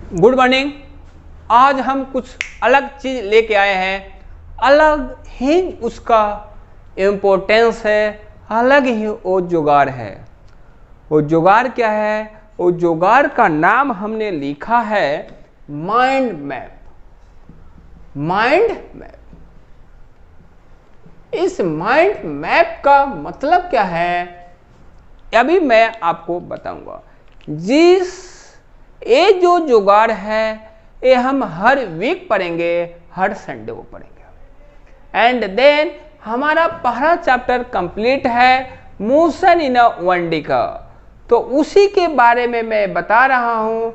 Good morning. आज हम कुछ अलग चीज लेके आए हैं, अलग ही उसका इम्पोर्टेंस है, अलग ही वो जुगाड़ है। वो जुगाड़ क्या है? वो जुगाड़ का नाम हमने लिखा है माइंड मैप। Mind map. इस माइंड मैप का मतलब क्या है अभी मैं आपको बताऊंगा। ये जो जुगाड़ है ये हम हर वीक पढ़ेंगे, हर संडे को पढ़ेंगे। एंड देन हमारा पहला चैप्टर कंप्लीट है motion in a one day का, तो उसी के बारे में मैं बता रहा हूं।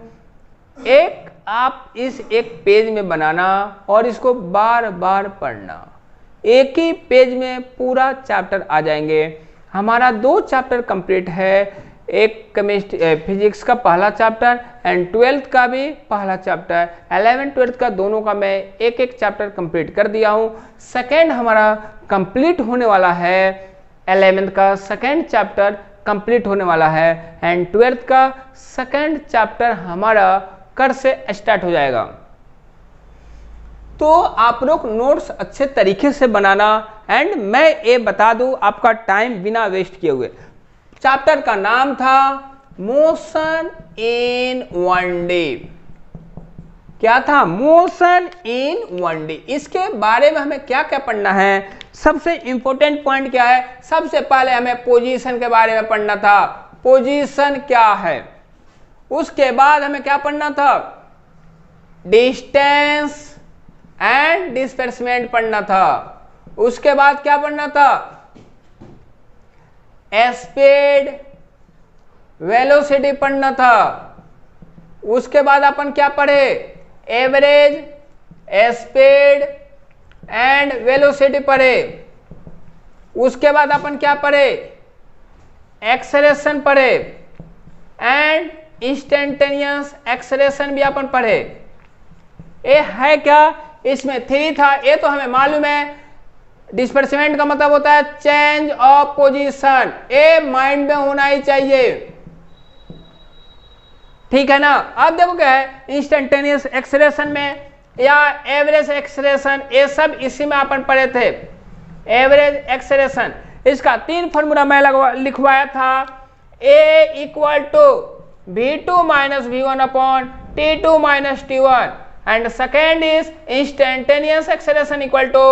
आप इस एक पेज में बनाना और इसको बार बार पढ़ना। एक ही पेज में पूरा चैप्टर आ जाएंगे। हमारा 2 चैप्टर कंप्लीट है, एक फिजिक्स का पहला चैप्टर एंड 12th का भी पहला चैप्टर। 11th 12th का दोनों का मैं एक एक चैप्टर कंप्लीट कर दिया हूं। सेकेंड हमारा कंप्लीट होने वाला है, 11th का सेकेंड चैप्टर कंप्लीट होने वाला है एंड 12th का सेकेंड चैप्टर हमारा कल से स्टार्ट हो जाएगा। तो आप लोग नोट्स अच्छे तरीके से बनाना। एंड मैं ये बता दूं आपका टाइम बिना वेस्ट किए हुए। चैप्टर का नाम था मोशन इन वन डे। क्या था? Motion in one day. इसके बारे में हमें क्या क्या पढ़ना है? सबसे इंपॉर्टेंट पॉइंट क्या है? सबसे पहले हमें पोजीशन के बारे में पढ़ना था। पोजीशन क्या है? उसके बाद हमें क्या पढ़ना था? डिस्टेंस एंड डिस्प्लेसमेंट पढ़ना था। उसके बाद क्या पढ़ना था? स्पीड, वेलोसिटी पढ़ना था। उसके बाद अपन क्या पढ़े? एवरेज, स्पीड एंड वेलोसिटी पढ़े। उसके बाद अपन क्या पढ़े? एक्सेलरेशन पढ़े एंड इंस्टेंटेनियस एक्सेलरेशन भी अपन पढ़े। ये है क्या? इसमें 3 था, ये तो हमें मालूम है। डिस्प्लेसमेंट का मतलब होता है चेंज ऑफ पोजीशन। ये माइंड में होना ही चाहिए, ठीक है ना। अब देखो क्या है, इंस्टेंटेनियस एक्सेलरेशन में या एवरेज एक्सेलरेशन, ये सब इसी में अपन पढ़े थे। एवरेज एक्सेलरेशन, इसका 3 फॉर्मूला मैं लिखवाया था। A equal to V2 minus V1 upon T2 minus T1 and second is instantaneous acceleration equal to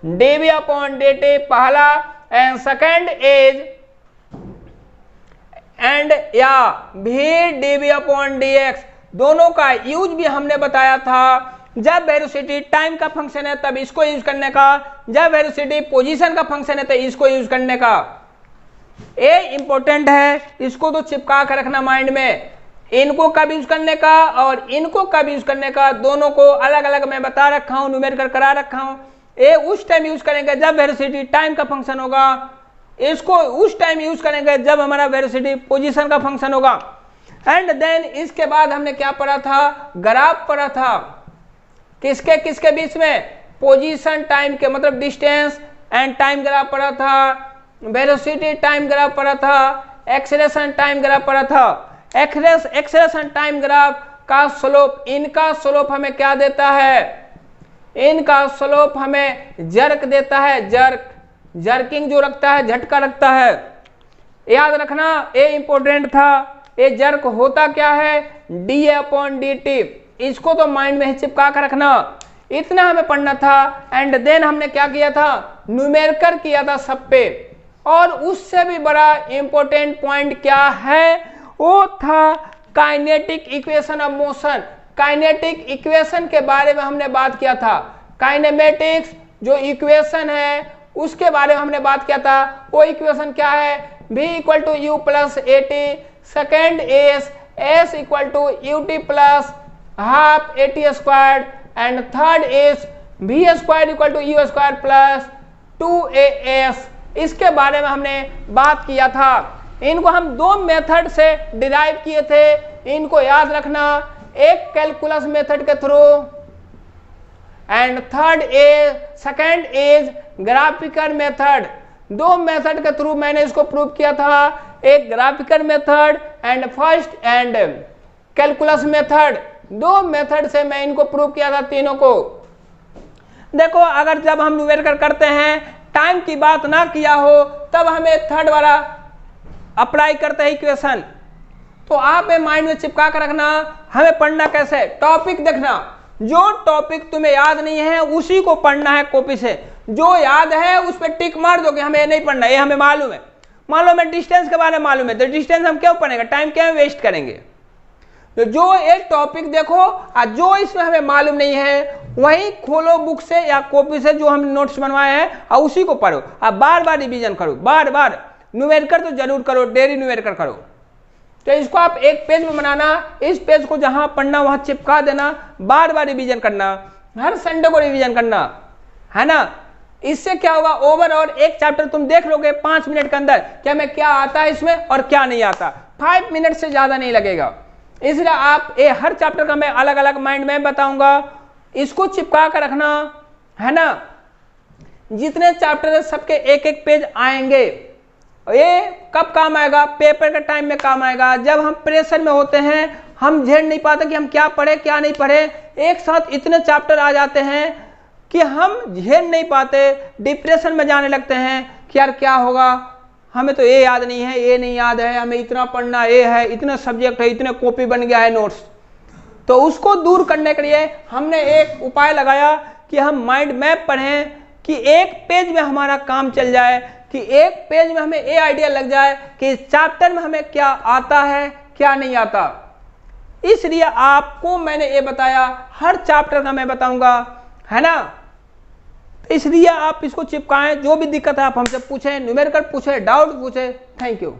dv upon dt पहला एंड सेकेंड इज एंड या v dv अपॉन dx। दोनों का use भी हमने बताया था। जब वेलोसिटी टाइम का फंक्शन है तब इसको यूज करने का, जब वेलोसिटी पोजीशन का फंक्शन है तो इसको यूज करने का। ये इंपॉर्टेंट है, इसको तो चिपका कर रखना माइंड में। इनको कब यूज करने का और इनको कब यूज करने का, दोनों को अलग अलग मैं बता रखा हूं, न्यूमेरिकल करा रखा हूं। ये उस टाइम यूज करेंगे जब वेलोसिटी टाइम का फंक्शन होगा, इसको उस टाइम यूज करेंगे जब हमारा वेलोसिटी पोजीशन का फंक्शन होगा। एंड देन इसके बाद हमने क्या पढ़ा था? ग्राफ पढ़ा था। किसके किसके बीच में? पोजीशन टाइम के, मतलब डिस्टेंस एंड टाइम ग्राफ पढ़ा था। वेलोसिटी टाइम ग्राफ पढ़ा था। एक्सेलरेशन टाइम ग्राफ पढ़ा था। एक्सेलरेशन टाइम ग्राफ का स्लोप, इनका स्लोप हमें क्या देता है? इनका स्लोप हमें जर्क देता है। जर्किंग जो रखता है, झटका रखता है। याद रखना, ये इंपॉर्टेंट था। ये जर्क होता क्या है? D upon D T. इसको तो माइंड में ही चिपका कर रखना। इतना हमें पढ़ना था। एंड देन हमने क्या किया था? न्यूमेरिकल किया था सब पे। और उससे भी बड़ा इंपॉर्टेंट पॉइंट क्या है? वो था kinetic equation of motion. Kinetic equation के बारे में हमने बात किया था। काइनेमेटिक्स जो इक्वेशन है उसके बारे में हमने बात किया था। वो इक्वेशन क्या है? v equal to u plus a t, second is s equal to u t plus half a t square and third is v square equal to u square plus 2as। इसके बारे में हमने बात किया था। इनको हम 2 मेथड से डिराइव किए थे, इनको याद रखना। एक कैलकुलस मेथड के through and second is graphical method. 2 method के थ्रू मैंने इसको प्रूव किया था। एक graphical method and first and calculus method. दो मेथड से मैं इनको प्रूव किया था तीनों को। देखो अगर जब हम न्यूमेरिकल करते हैं टाइम की बात ना किया हो तब हमें थर्ड वाला अप्लाई करते हैं इक्वेशन। तो आप माइंड में चिपका कर रखना। हमें पढ़ना कैसे, टॉपिक देखना, जो टॉपिक तुम्हें याद नहीं है उसी को पढ़ना है कॉपी से, जो याद है उस पर टिक मार दो कि हमें नहीं पढ़ना, ये हमें मालूम है। मान लो हमें डिस्टेंस के बारे में मालूम है तो डिस्टेंस हम क्यों पढ़ेंगे, टाइम क्यों वेस्ट करेंगे। तो जो एक टॉपिक देखो और जो इसमें हमें मालूम नहीं है वही खोलो बुक से या कॉपी से जो हमने नोट्स बनवाए हैं और उसी को पढ़ो। अब बार बार रिवीजन करो, बार बार न्यूमेरिकल तो जरूर करो, डेली न्यूमेरिकल करो। तो इसको आप एक पेज में बनाना, इस पेज को जहां पढ़ना वहां चिपका देना, बार बार रिवीजन करना, हर संडे को रिवीजन करना, है ना। इससे क्या होगा, ओवरऑल एक चैप्टर तुम देख लोगे 5 मिनट के अंदर क्या हमें क्या आता है इसमें और क्या नहीं आता। 5 मिनट से ज्यादा नहीं लगेगा। इसलिए आप हर चैप्टर का मैं अलग अलग माइंड में बताऊंगा, इसको चिपका कर रखना, है ना। जितने चैप्टर है सबके एक एक पेज आएंगे। ये कब काम आएगा, पेपर के टाइम में काम आएगा। जब हम प्रेशर में होते हैं, हम झेल नहीं पाते कि हम क्या पढ़े क्या नहीं पढ़े, एक साथ इतने चैप्टर आ जाते हैं कि हम झेल नहीं पाते, डिप्रेशन में जाने लगते हैं कि यार क्या होगा, हमें तो ये याद नहीं है, ये नहीं याद है, हमें इतना पढ़ना, ये है, इतने सब्जेक्ट है, इतने कॉपी बन गया है नोट्स। तो उसको दूर करने के लिए हमने एक उपाय लगाया कि हम माइंड मैप पढ़ें, कि एक पेज में हमारा काम चल जाए, कि एक पेज में हमें ये आइडिया लग जाए कि इस चैप्टर में हमें क्या आता है क्या नहीं आता। इसलिए आपको मैंने ये बताया, हर चैप्टर का मैं बताऊंगा, है ना। इसलिए आप इसको चिपकाएं, जो भी दिक्कत है आप हमसे पूछें, न्यूमेरिकल पूछें, डाउट पूछें। Thank you.